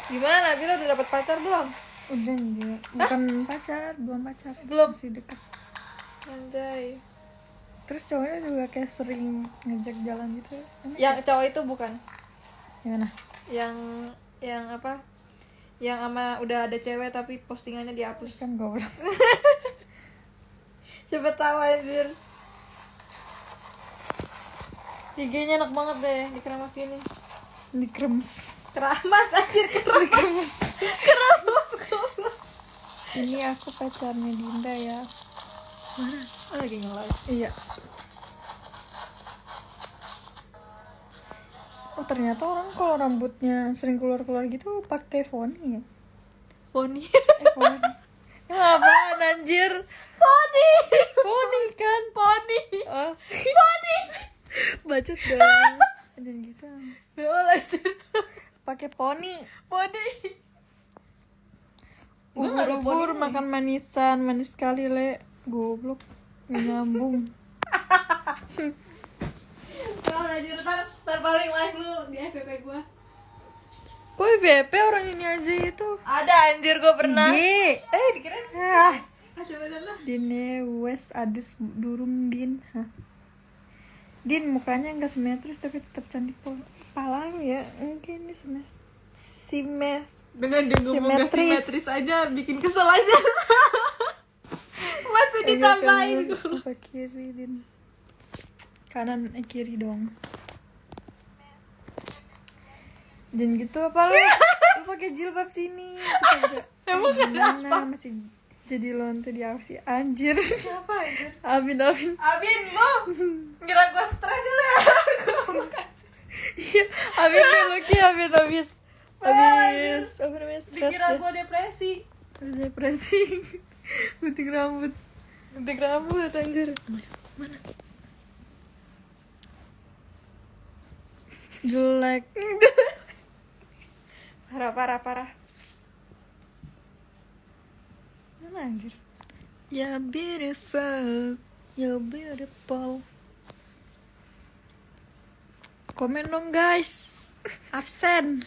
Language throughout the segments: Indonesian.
Gimana Nabila udah dapat pacar belum? Udah anjir. Bukan pacar, belum pacar. Belum. Masih deket. Anjay. Terus cowoknya juga kayak sering ngejek jalan gitu. Enak. Yang cowok itu bukan? Gimana? Yang apa? Yang sama udah ada cewek tapi postingannya dihapus. Kan goblok. Siapa tahu anjir. IG-nya enak banget deh, dikeramas gini. Dikremes. Keramas anjir, Dikremes. keramas goblok. Ini aku pacarnya Dinda ya. Mana? Oh, lagi nge-live. Iya. Oh ternyata orang kalau rambutnya sering keluar-keluar gitu pakai Foni ya. Poni. Foni. Ya apaan anjir? Poni. Foni kan? Poni. Oh. Poni. Bacot dong. Jangan gitu. Beol anjir. Pakai poni. Poni. Gua nggak ada Ubur-ubur poni. makan manisan, manis sekali le. Goblok. Nggak nyambung. Beol anjir, ntar paling live lu di FVP gua. Kok IVP orang ini aja itu? Ada anjir, gua pernah. Ye. Dikirain. Ah. Coba lah. Dine wes adus durung Din. Hah. Din mukanya nggak simetris tapi tetap cantik kepala lu ya. Mungkin ini Dengan dia ngomong gak simetris. simetris aja bikin kesel aja. Masih ditambahin. Apa kiri Din? Kanan kiri dong. Jangan gitu apa lu? Lu pakai jilbab sini. Emang gimana? Masih jadi lonte di sih anjir. Siapa anjir? Amin. Abin lu. Kira gua stres ya. Iya, Amin Lucky, Amin habis stres Dikira deh. gua depresi. Depresi. Gunting rambut anjir. Mana? Jelek. Parah. Mana anjir? Ya beautiful. Komen dong guys. Absen.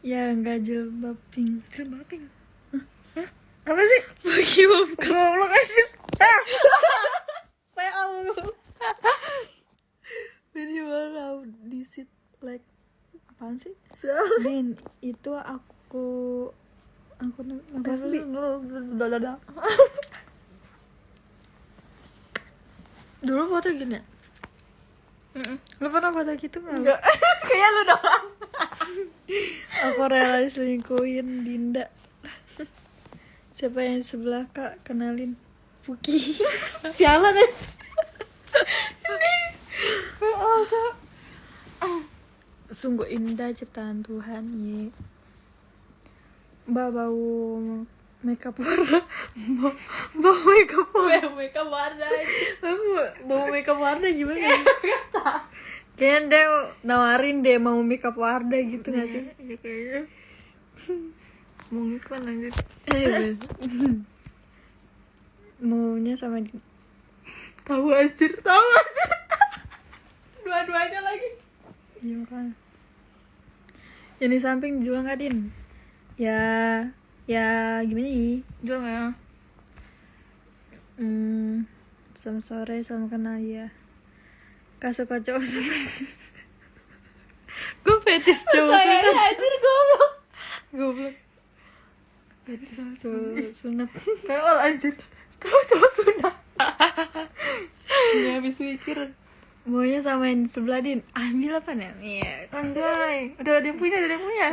Ya enggak jilbab pink. Apa sih? Bagi goblok aja. Kayak lu. Video how this it like apaan sih? Din, itu aku dulu foto gini. Lu pernah foto gitu nggak? Enggak. Kayak lu doang. Aku rela selingkuhin Dinda. Siapa yang sebelah kak? Kenalin Puki. Sialan ya. Sungguh indah ciptaan Tuhan ye. Mbak bau makeup warna. Bau makeup warna. Makeup warna aja. Bau makeup warna gimana? Kayaknya dia nawarin deh mau makeup warna gitu nggak sih? Ya kayaknya. Mau iklan lanjut. Maunya sama Tahu anjir. Dua-duanya lagi. iya kan. Yang di samping dijual nggak Din? Ya gimana nih? Jual nggak ya? Sama sore sama kenal ya. Kak suka cowok sunat. Gue fetis cowok Kayaknya sunat. anjir goblok. Fetis cowok sunat. Kayak ol anjir. Sekarang cowok sunat. Nggak habis mikir. Maunya sama yang di sebelah Din. Ambil apa nih? Iya. Anjay. Udah ada yang punya. Iya.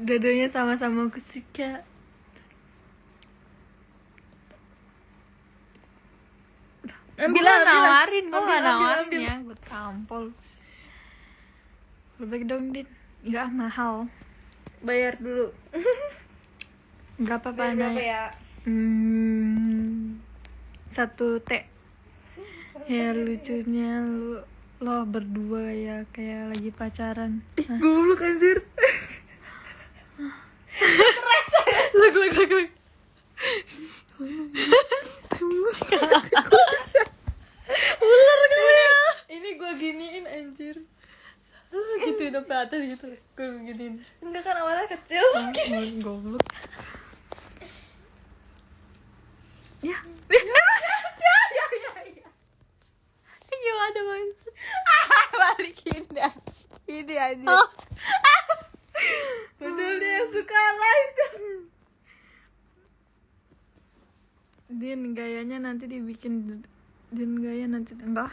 Dua-duanya sama-sama aku suka. Ambil Gue lah, nawarin, gue ambil. nawarin ya. Gue tampol. Lebih dong Din. Enggak mahal. Bayar dulu. Berapa Bayar berapa panai? ya? 1 T. Ya lucunya lo berdua ya kayak lagi pacaran. Goblok anjir. Lag. Ular kamu ya. Ini gue giniin anjir. Gitu. udah ke atas gitu. Gue beginiin. Enggak kan awalnya kecil. Goblok. Ya. Gimana mas? Balikin dah. Ini aja. Betul dia suka live. Din gayanya nanti dibikin. Din gaya nanti enggak.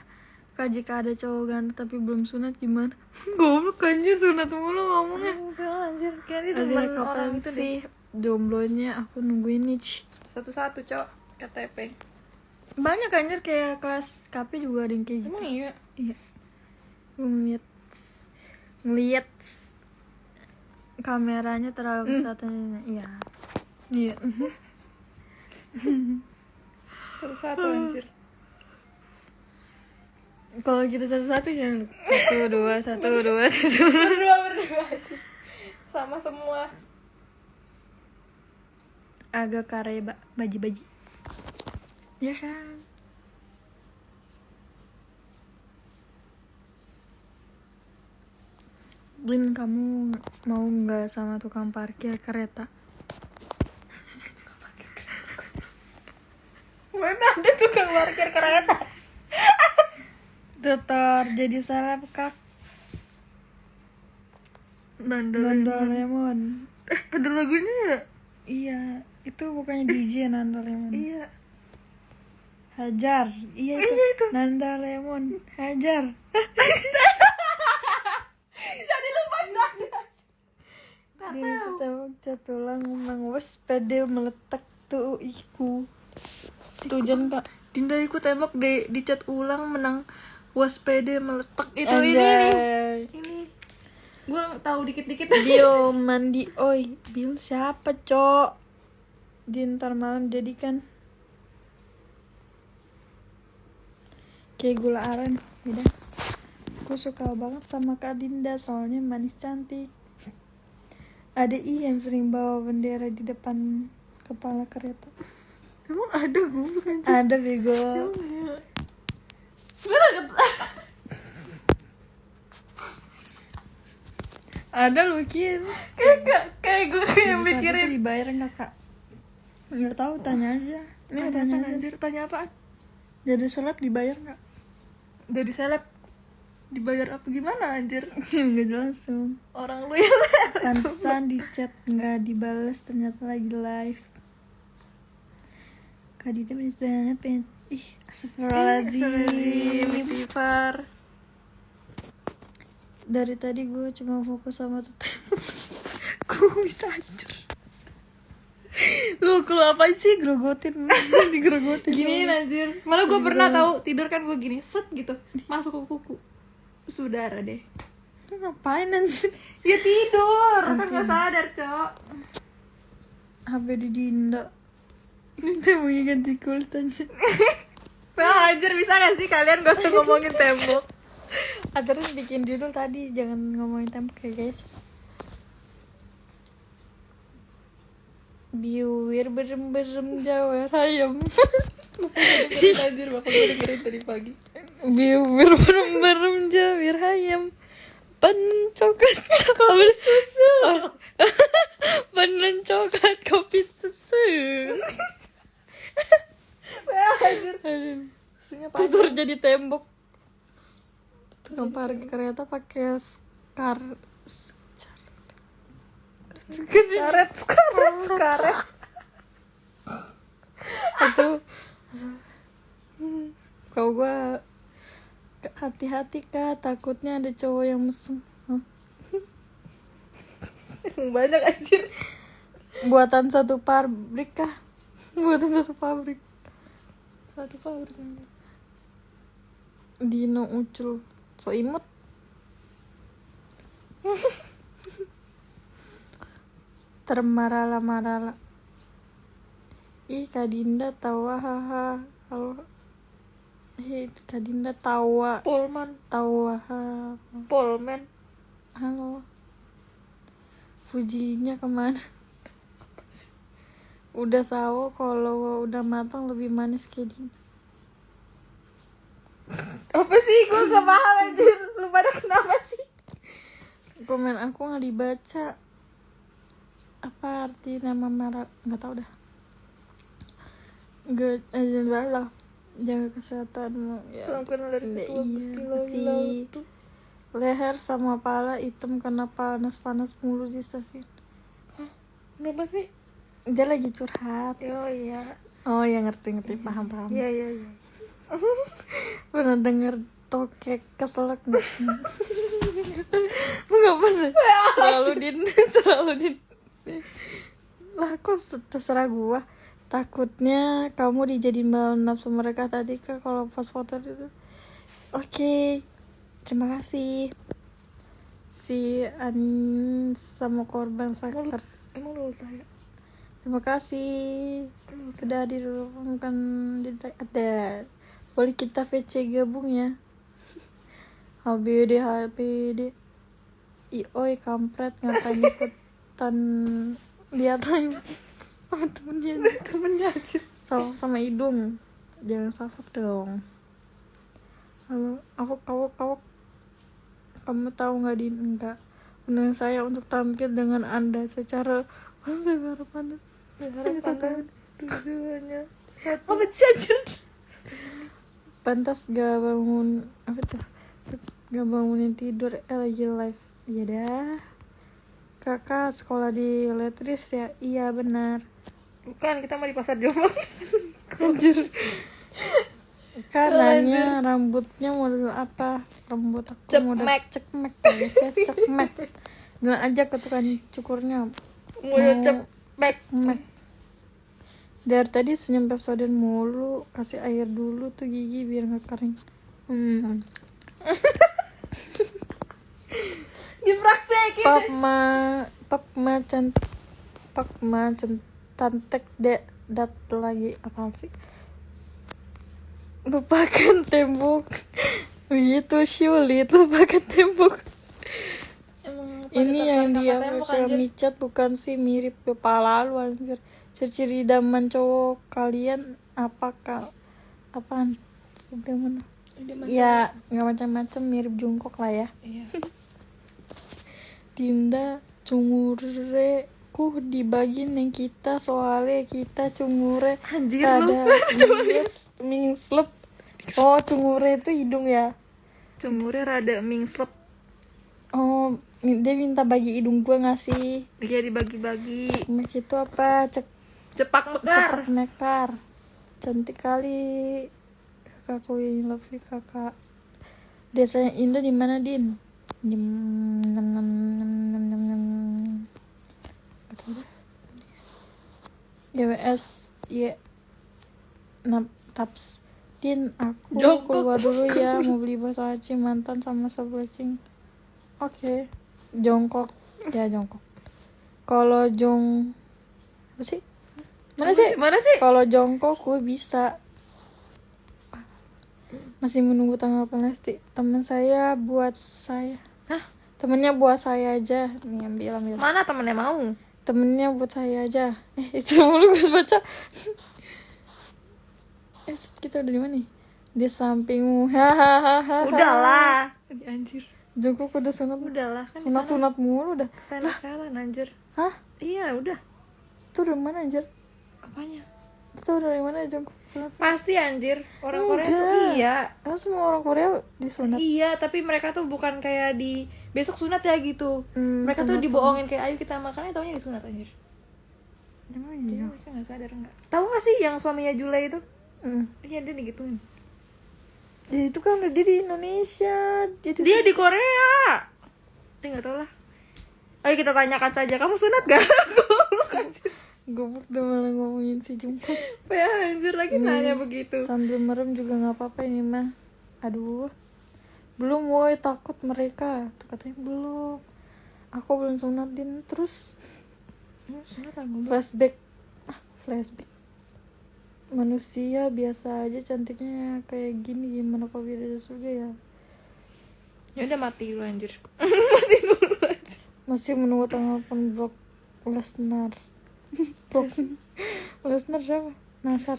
Kak, jika ada cowok ganteng tapi belum sunat gimana? Goblok anjir, sunat mulu ngomongnya. Enggak anjir, kayaknya Ada demen kapan orang itu sih deh. jomblonya aku nungguin nih. Satu-satu, Cok. KTP. Banyak anjir kayak kelas KP juga ada yang kayak gitu. Emang iya? Iya. Gue ngeliat kameranya terlalu besar. Iya. Iya. Satu-satu anjir. Kalau gitu satu-satu jangan 1, 2, 1, 2, 1. Berdua aja. Sama semua. Agak kare baji-baji. Ya kan. Lin, kamu mau nggak sama tukang parkir kereta? Mana ada tukang parkir kereta? Tutor jadi seleb kak. Nandolemon. Ada lagunya ya? Iya, itu bukannya DJ Nandolemon. Iya. Hajar. Iya itu. Nandolemon. Hajar. Jadi lupa dah. Dia ketemu catulang mengwas pede meletak tuh iku. Tujuan kak. Dinda ikut tembak dicat ulang menang waspede meletak itu Anjay. ini gua tahu dikit-dikit. Bio mandi oi. Bio siapa cok? Di ntar malam jadikan kayak gula aren. Beda. Aku suka banget sama Kak Dinda soalnya manis cantik. Ada yang sering bawa bendera di depan kepala kereta. Emang ada gua? Ada bego. Ada lukin. Kayak gue kayak mikirin. Dibayar nggak kak? Nggak tahu, tanya aja. Nih Tanya tanya apa aja. anjir? Tanya apaan? Jadi seleb dibayar nggak? Jadi seleb dibayar apa gimana anjir? Nggak jelas tuh. Orang lu yang Pantesan di chat nggak dibales, ternyata lagi live. Kak Dida manis banget, pengen. Ih, astagfirullahaladzim. istighfar. Dari tadi gue cuma fokus sama tuh tembok. Gue bisa hancur. Lu apa sih grogotin? Digrogotin. Gini anjir. Malah gue pernah tahu tidur kan gue gini, set gitu, masuk ke kuku. Saudara deh. Lu ngapain anjir? Ya tidur, kan gak sadar, Cok. HP di Dinda. Kita mau ganti kulit anjir. Wah, anjir bisa gak sih kalian gak usah ngomongin tembok? Terus bikin judul tadi, jangan ngomongin tembok ya guys. Biwir berem-berem jawar ayam. Anjir, bakal gue dengerin tadi pagi. Biwir berem-berem jawar ayam. Panen coklat kopi susu. Panen coklat kopi susu. Wah, anjir. Susunya panjang. Tutur jadi tembok. Tukang parkir kereta pakai Karet. Atau kau gua hati-hati kak, takutnya ada cowok yang mesum. Hah? Banyak anjir. Buatan satu pabrik kah? Buatan satu pabrik. Dino Ucul so imut. Termarala-marala. Ih, Kak Dinda tawa, haha. Halo. Kak Dinda tawa. Polman. Tawa. Polman. Halo. Fujinya kemana? Udah sawo, kalau udah matang lebih manis kayak Dinda. Apa sih? Gue gak paham anjir. Lu pada kenapa sih? komen aku nggak dibaca. Apa arti nama merah? Nggak tahu dah. Good lah. Jaga kesehatanmu ya. Salam kenal dari ketua Iya, si leher sama pala hitam karena panas mulu di stasiun. Kenapa sih? Dia lagi curhat. Oh iya. Oh ya, ngerti paham. Iya. Pernah denger tokek keselak nggak? Nggak pernah. Selalu din lah, kok terserah gua. Takutnya kamu dijadiin bahan nafsu mereka tadi kak kalau pas foto itu. Oke, terima kasih si An sama korban faktor. Emang lu tanya? Terima kasih sudah dirumahkan ada. Boleh kita VC gabung ya. HBD Ioi kampret ngapain ikutan lihat lagi. Oh, temennya aja sama hidung, jangan safak dong. Halo, kawak kamu tahu nggak Din? Enggak, undang saya untuk tampil dengan anda secara panas tujuannya apa sih anjir? Pantas gak bangun apa tuh? Gak bangunin tidur lagi live. Iya dah. Kakak sekolah di Letris ya? Iya benar. bukan, kita mau di pasar Jombang. Anjir. Kan nanya rambutnya model apa? Rambut aku model cekmek guys ya, cekmek. Bilang aja ke tukang cukurnya Model cepek. Dari tadi senyum Pepsodent mulu. Kasih air dulu tuh gigi biar gak kering. Dipraktekin. Pak ma cantek dat lagi apaan sih? Lupakan tembok. Itu sulit, lupakan tembok. Ini yang dia pakai micat bukan sih, mirip kepala lu anjir. Ciri-ciri idaman cowok kalian apakah apaan? Idaman. Ya, nggak macam-macam, mirip Jungkook lah ya. Iya. Dinda cungureku dibagi neng kita soalnya kita cungure Anjir ada lu. mingslep. Oh, cungure itu hidung ya. Cemurnya rada mingslep. Oh, dia minta bagi hidung gua ngasih. Iya, dibagi-bagi. Mek itu apa? Cepak Cepak mekar. mekar. Cantik kali kakakku, ini love you kakak. Desanya Indah di mana Din? GWS ya taps Din, aku Jongkok. keluar dulu ya, mau beli bakso aci mantan sama sablecing. Oke. Jongkok ya, jongkok. Kalau apa sih? Mana sih? Kalau jongkok gue bisa. Masih menunggu tanggapan Lesti. Temen saya buat saya. Hah? Temennya buat saya aja. Nih, ambil. Mana temennya mau? Temennya buat saya aja. Itu mulu gue baca. Kita udah di mana nih? Di sampingmu. Hahaha. Udahlah. Anjir. Jongkok udah sunat. Udahlah kan. Sunat mulu udah. Kesana anjir. Hah? Iya, udah. Itu dari mana anjir? Apanya? Itu dari mana Jongkok sunat? Pasti anjir. Orang Korea tuh Enggak. iya. Emang semua orang Korea disunat? Iya, tapi mereka tuh bukan kayak di besok sunat ya gitu. Mereka tuh sunat dibohongin kayak ayo kita makannya taunya disunat anjir. Emang Iya. iya. Mereka nggak sadar nggak? Tahu nggak sih yang suaminya Jule itu? Iya, dia digituin. Ya itu kan dia di Indonesia. Dia di Korea. Dia nggak tahu lah. Ayo kita tanyakan saja, kamu sunat gak? Goblok udah malah ngomongin si Jungkook. Ya anjir lagi nanya begitu. Sambil merem juga nggak apa-apa ini mah. Aduh, belum woi, takut mereka. Tuh katanya belum. Aku belum sunat Din. Terus Sunat lah ngomong. flashback. Manusia biasa aja cantiknya kayak gini, gimana kok beda dari surga ya? Ya udah mati lu anjir. Masih menunggu tanggapan Brock Lesnar. Lesnar siapa? Nasar.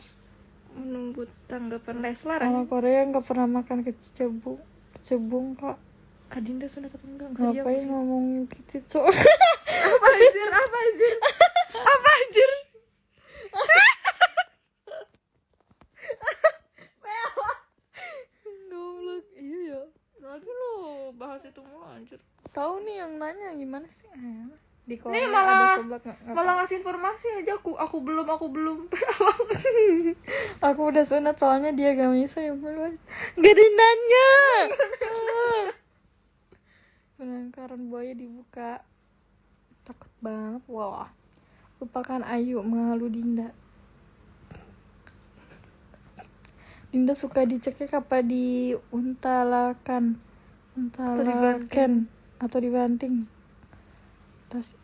Menunggu tanggapan Leslar Orang Korea nggak pernah makan kecebong kak. Adinda sunat atau enggak? Ngapain ngomong gitu cok? Apa anjir? Apa anjir? Goblok. Iya ya. Lagi lo bahas itu mulu anjir. Tahu nih yang nanya gimana sih? Di Korea Nih malah ada seblak malah ngasih informasi aja aku belum. Aku udah sunat soalnya dia gak bisa ya belum. Gak ada yang nanya. Penangkaran buaya dibuka. Takut banget. Wah. Lupakan Ayu menghalu Dinda. Dinda suka dicekik apa diuntalakan? Untalakan atau dibanting? Terus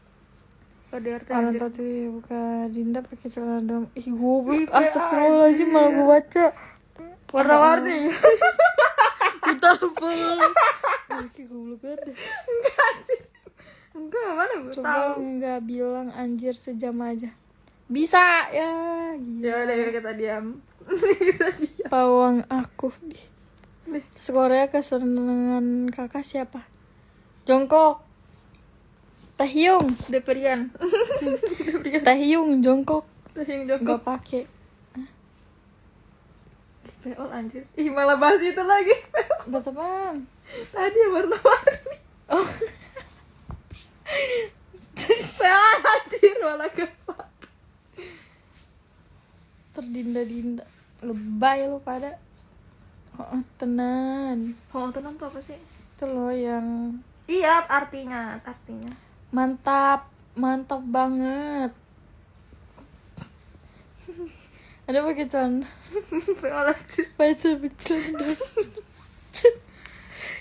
orang tadi buka Dinda pakai celana dalam. Ih goblok. Astagfirullahaladzim malah gue baca. Warna-warni. Kita apa? Kayak goblok banget. Enggak mana gue Coba tahu. nggak bilang anjir sejam aja. Bisa ya. Gila. Ya udah kita diam. Pawang aku nih. Terus Korea kesenangan kakak siapa? Jongkok. Taehyung. Deperian. Taehyung jongkok. Yang Gak jongkok. pakai. Peol anjir. Ih malah bahas itu lagi. Bahasa apaan? Tadi warna-warni. Oh. Peol anjir malah kepak. Terdinda-dinda. Lebay lu pada. Oh, tenan. Hontonan tuh apa sih? Itu loh yang Iya artinya. mantap banget. Ada pakai celana. Peol anjir. Pakai celana.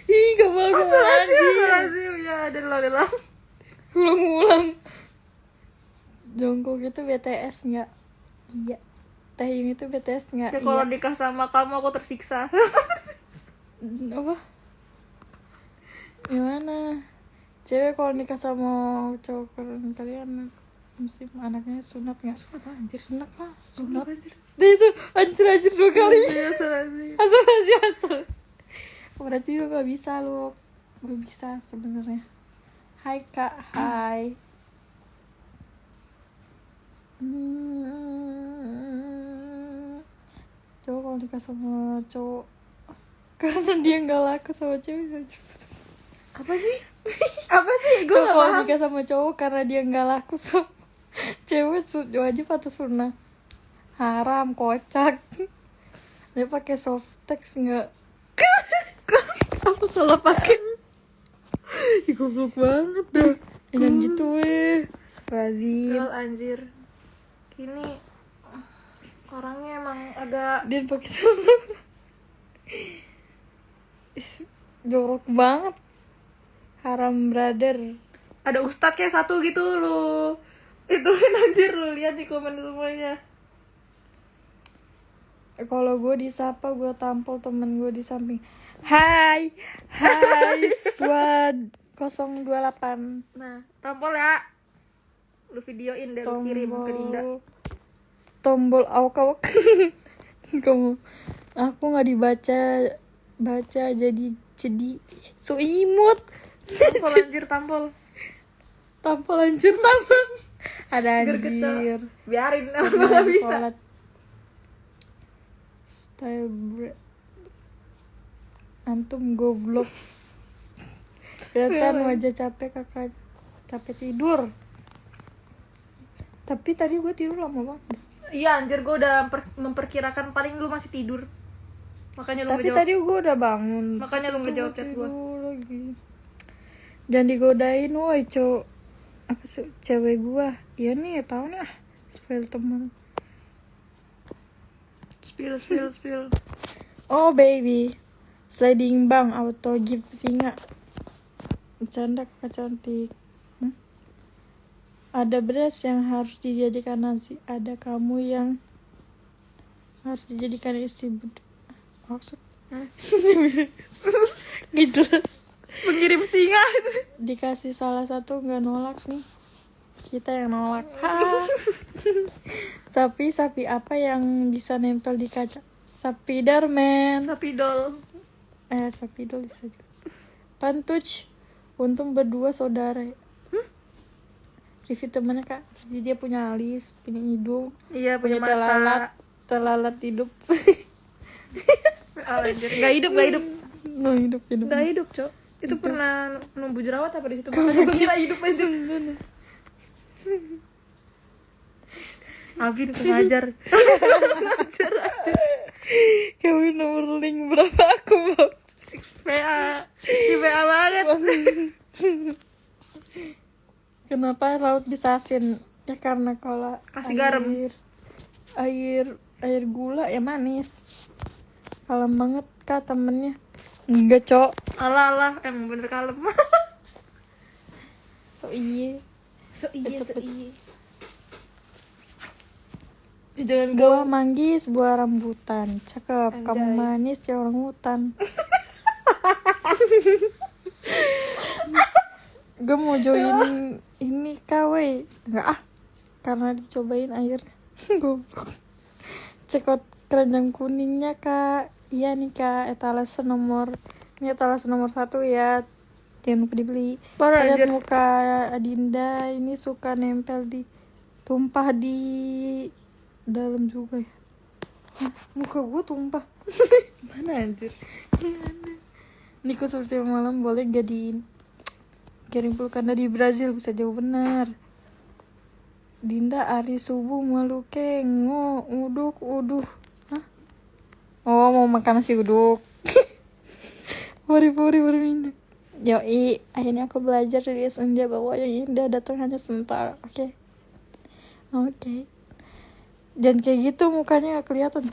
Ih, gak bagus anjir. Astagfirullahaladzim. Ya udah. Ulang-ulang. Jongkok itu BTS nggak? Iya. Taehyung itu BTS nggak? Ya kalau Iya. nikah sama kamu aku tersiksa. Apa? Gimana? Cewek kalau nikah sama cowok kalian mesti anaknya sunat nggak? Sunat anjir. Sunat lah. Sunat Anjir. Dia itu anjir 2 kali. Astagfirullahaladzim. Asal. Berarti lu gak bisa lu. Gak bisa sebenarnya. Hai kak, hai. Cowok kalau nikah sama cowok karena dia nggak laku sama cewek. Apa sih? Apa sih? Gue Cowok gak kalau paham. nikah sama cowok karena dia nggak laku sama cewek wajib atau sunnah? Haram, kocak. Dia pakai soft text nggak? Apa kalau pakai? Ih goblok banget dah. Jangan gitu Astagfirullahaladzim. Peol anjir. Ini orangnya emang agak Dia pakai celana. Jorok banget. Haram brother. ada ustadz kayak satu gitu lu. Ituin anjir lu lihat di komen semuanya. Kalau gue disapa gue tampol temen gue di samping. Hai Swad 028. Nah, tampol ya. Lu videoin deh, lu kirim ke Dinda. Tombol awak kamu. Aku nggak dibaca jadi so imut. Tampol anjir. Tampol. Ada Gerget, anjir. Biarin Setengah emang gak bisa. sholat. Style antum goblok. Kelihatan wajah capek kakak. Capek tidur. Tapi tadi gue tidur lama banget. Iya anjir, gue udah memperkirakan paling lu masih tidur. Makanya lu Tapi ngejawab. tadi gue udah bangun. Makanya lu ngejawab chat gue. Tidur lagi. Jangan digodain woi cowok. Apa sih cewek gue? Iya nih tau nih spell temen. Spill. Oh baby, sliding bang auto gift singa. Bercanda kakak cantik. Ada beras yang harus dijadikan nasi. Ada kamu yang harus dijadikan istri maksud? Gak jelas. Pengirim singa. Dikasih salah satu nggak nolak nih. Kita yang nolak. Sapi apa yang bisa nempel di kaca? Sapi Darman. Sapi dol. Sapi dol bisa juga. Pantuch untung berdua saudara. Review temennya kak, jadi dia punya alis, punya hidung, Iya, punya telalat hidup. Anjir, nggak hidup. No, hidup Nggak hidup, Cok. Itu pernah numbu jerawat apa di situ? Makanya gue kira hidup aja. Abi ngajar. Kamu nomor link berapa aku mau? PA. Di PA banget. Kenapa laut bisa asin? Ya karena kalau Kasih garam. air gula ya manis. Kalem banget kak temennya. Enggak cok. Alah, emang bener kalem. So iya. Jangan Buah manggis, buah rambutan. Cakep. Kamu Anjay. manis kayak orang hutan. Gue mau join ini kawe. Enggak karena dicobain air. Goblok. Cekot keranjang kuningnya kak. Iya nih kak, etalase nomor 1 ya. Jangan lupa dibeli. Parah, Lihat anjir. muka Adinda ini suka nempel tumpah di dalam juga ya. Muka gue tumpah. Mana anjir? Niko Surti malam boleh gak kirim pulkan dari Brazil, bisa jauh benar. Dinda hari subuh maluke uduk. Hah? Oh, mau makan nasi uduk. Puri-puri berminyak. Yoi, akhirnya aku belajar dari senja bahwa yang indah datang hanya sebentar. Oke. Dan kayak gitu mukanya gak kelihatan.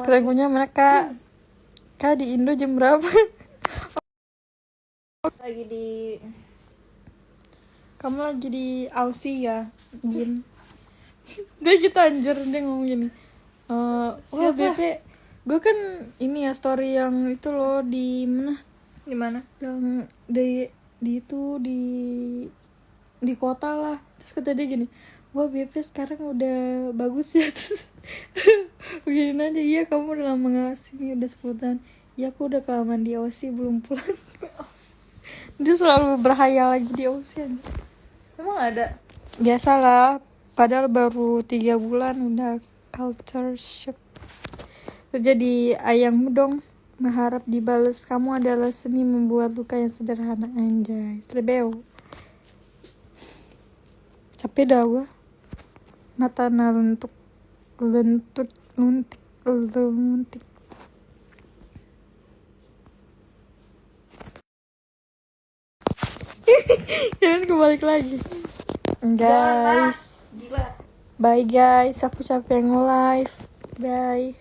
Keren punya mana kak? Kak di Indo jam berapa? Kamu lagi di Aussie ya, Gin? Dia gitu anjir, dia ngomong gini. Wah BP, gue kan ini ya story yang itu loh di mana? Di mana? Yang di kota lah. Terus kata dia gini, wah BP sekarang udah bagus ya. Terus begini aja, iya kamu udah lama gak sini, udah 10 tahun. Ya aku udah kelamaan di Aussie belum pulang. Dia selalu berhayal lagi di Aussie aja. Emang ada? Biasalah, padahal baru 3 bulan udah culture shock. Jadi ayangmu dong, mengharap dibalas. Kamu adalah seni membuat luka yang sederhana. Anjay, slebeo. Capek dah gua. Mata luntik. Jangan kebalik lagi. Guys. Gila. Bye guys, aku capek nge-live. Bye.